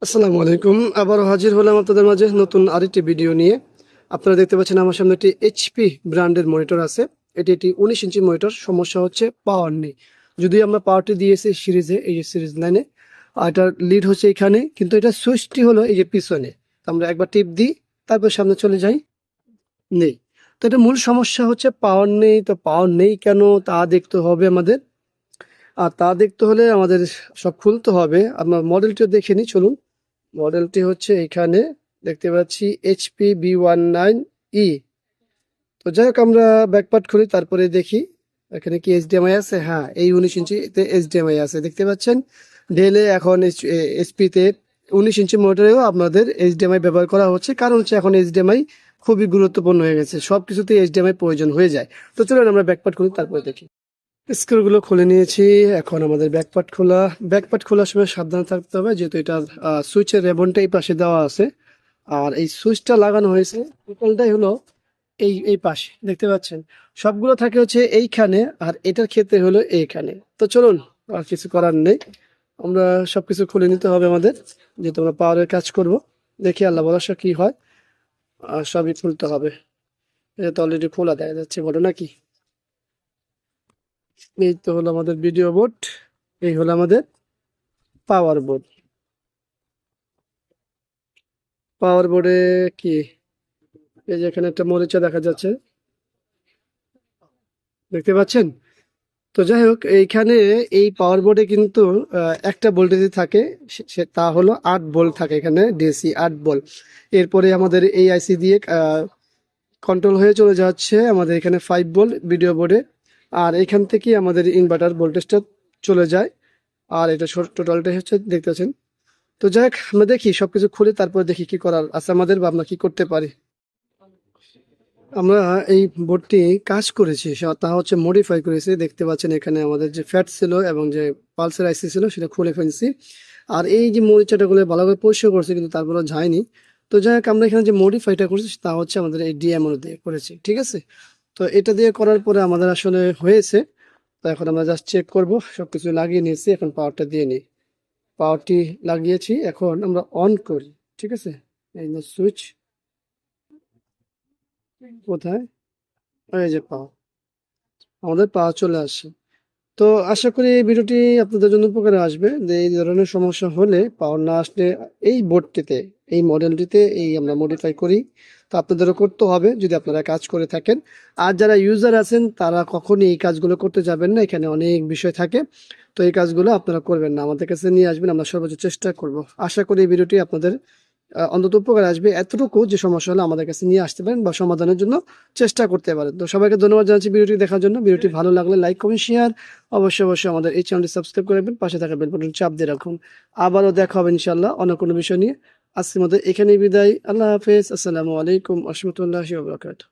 আসসালামু আলাইকুম। আবারও হাজির হলাম আপনাদের মাঝে নতুন আরেকটি ভিডিও নিয়ে। আপনারা দেখতে পাচ্ছেন আমার সামনে একটি এইচপি ব্র্যান্ডের মনিটর আছে। এটি একটি 19 ইঞ্চি মনিটর। সমস্যা হচ্ছে পাওয়ার নেই। যদি আমরা পাওয়ারটি দিয়েছি সিরিজে, এই যে সিরিজ লাইনে, আর এটার লিড হচ্ছে এখানে, কিন্তু এটা সুইচটি হলো এই যে পিছনে। আমরা একবার টিপ দিই, তারপর সামনে চলে যাই, নেই। তো এটা মূল সমস্যা হচ্ছে পাওয়ার নেই। তো পাওয়ার নেই কেন তা দেখতে হবে আমাদের। আর তা দেখতে হলে আমাদের সব খুলতে হবে। আমরা মডেলটিও দেখে নিই, চলুন। মডেলটি হচ্ছে এখানে দেখতে পাচ্ছি এইচপি B19E। তো যাই হোক, আমরা ব্যাকপার্ট খুলি, তারপরে দেখি এখানে কি এইচডিএমআই আছে। হ্যাঁ, এই 19 ইঞ্চিতে এইচডিএমআই আছে, দেখতে পাচ্ছেন। ডেলে এখন এইচপিতে 19 ইঞ্চি মোটরেও আপনাদের এইচডিএমআই ব্যবহার করা হচ্ছে, কারণ হচ্ছে এখন এইচডিএমআই খুবই গুরুত্বপূর্ণ হয়ে গেছে। সব কিছুতেই এইচডিএমআই প্রয়োজন হয়ে যায়। তো চলুন আমরা ব্যাকপার্ট খুলি, তারপরে দেখি। স্ক্রুগুলো খুলে নিয়েছি। এখন আমাদের ব্যাকপার্ট খোলা। ব্যাকপার্ট খোলার সময় সাবধান থাকতে হবে, যেহেতু এটা সুইচের রেবনটা এই পাশে দেওয়া আছে। আর এই সুইচটা লাগানো হয়েছে টোটালটাই হলো এই পাশে, দেখতে পাচ্ছেন। সবগুলো থাকে হচ্ছে এইখানে, আর এটার ক্ষেত্রে হলো এইখানে। তো চলুন, আর কিছু করার নেই, আমরা সবকিছু খুলে নিতে হবে আমাদের, যেহেতু আমরা পাওয়ারের কাজ করব। দেখি আল্লাহ ভরসা কি হয়। আর সবই খুলতে হবে। এটা তো অলরেডি খোলা দেখা যাচ্ছে, বলো নাকি। এই তো হলো আমাদের ভিডিও বোর্ড, এই হলো আমাদের পাওয়ার বোর্ড। পাওয়ার বোর্ডে কি, এই যে এখানে একটা মরিচা দেখা যাচ্ছে, দেখতে পাচ্ছেন। তো যাই হোক, এইখানে এই পাওয়ার বোর্ডে কিন্তু একটা ভোল্টেজ থাকে, তা হলো 8 ভোল্ট থাকে এখানে, ডিসি 8 ভোল্ট। এরপরে আমাদের এই আইসি দিয়ে কন্ট্রোল হয়ে চলে যাচ্ছে আমাদের এখানে 5 ভোল্ট ভিডিও বোর্ডে। আর এখান থেকে আমাদের ইনভার্টার ভোল্টেজটা চলে যায়। আর এটা টোটালটাই হচ্ছে, দেখতে পাচ্ছেন। তো যাই হোক, আমরা দেখি সবকিছু খুলে, তারপর দেখি কি করার আছে আমাদের, বা আমরা কি করতে পারি। আমরা এই বোর্ডটি কাজ করেছি, তা হচ্ছে মডিফাই করেছি। দেখতে পাচ্ছেন এখানে আমাদের যে ফ্যাট ছিল এবং যে পালসের আইসি ছিল সেটা খুলে ফেলছি। আর এই যে মরিচাটাগুলো ভালো করে পরিষ্কার করছি, কিন্তু তারপরেও যায়নি। তো যাই হোক, আমরা এখানে যে মডিফাইটা করছি তা হচ্ছে আমাদের এই ডিএমও দিয়ে করেছি, ঠিক আছে। তো এটা দিয়ে করার পরে আমাদের আসলে হয়েছে। তো এখন আমরা জাস্ট চেক করবো, সবকিছু লাগিয়ে নিয়েছি, এখন পাওয়ারটা দিয়ে নিই। পাওয়ারটি লাগিয়েছি, এখন আমরা অন করি, ঠিক আছে। এই যে সুইচ, কোথায়, এই যে পাওয়ার, আমাদের পাওয়ার চলে আসে। তো আশা করি এই ভিডিওটি আপনাদের জন্য উপকারে আসবে, যে এই ধরনের সমস্যা হলে, পাওয়ার না আসলে, এই বোর্ডটিতে, এই মডেলটিতে এই আমরা মডিফাই করি। তো আপনাদেরও করতে হবে যদি আপনারা কাজ করে থাকেন। আর যারা ইউজার আছেন তারা কখনই এই কাজগুলো করতে যাবেন না, এখানে অনেক বিষয় থাকে। তো এই কাজগুলো আপনারা করবেন না, আমাদের কাছে নিয়ে আসবেন, আমরা সর্বোচ্চ চেষ্টা করব। আশা করি এই ভিডিওটি আপনাদের অন্তত উপকার আসবে, এতটুকু যে সমস্যা হলে আমাদের কাছে নিয়ে আসতে পারেন বা সমাধানের জন্য চেষ্টা করতে পারেন। তো সবাইকে ধন্যবাদ জানাচ্ছি ভিডিওটি দেখার জন্য। ভিডিওটি ভালো লাগলে লাইক, কমেন্ট, শেয়ার অবশ্যই অবশ্যই আমাদের এই চ্যানেলটি সাবস্ক্রাইব করে রাখবেন, পাশে থাকা বেল বাটন চাপ দিয়ে রাখুন। আবারও দেখা হবে ইনশাআল্লাহ অন্য কোনো বিষয় নিয়ে। আজকের মধ্যে এখানেই বিদায়। আল্লাহ হাফেজ। আসসালামু আলাইকুম ওয়া রাহমাতুল্লাহি ওয়া বারাকাতুহু।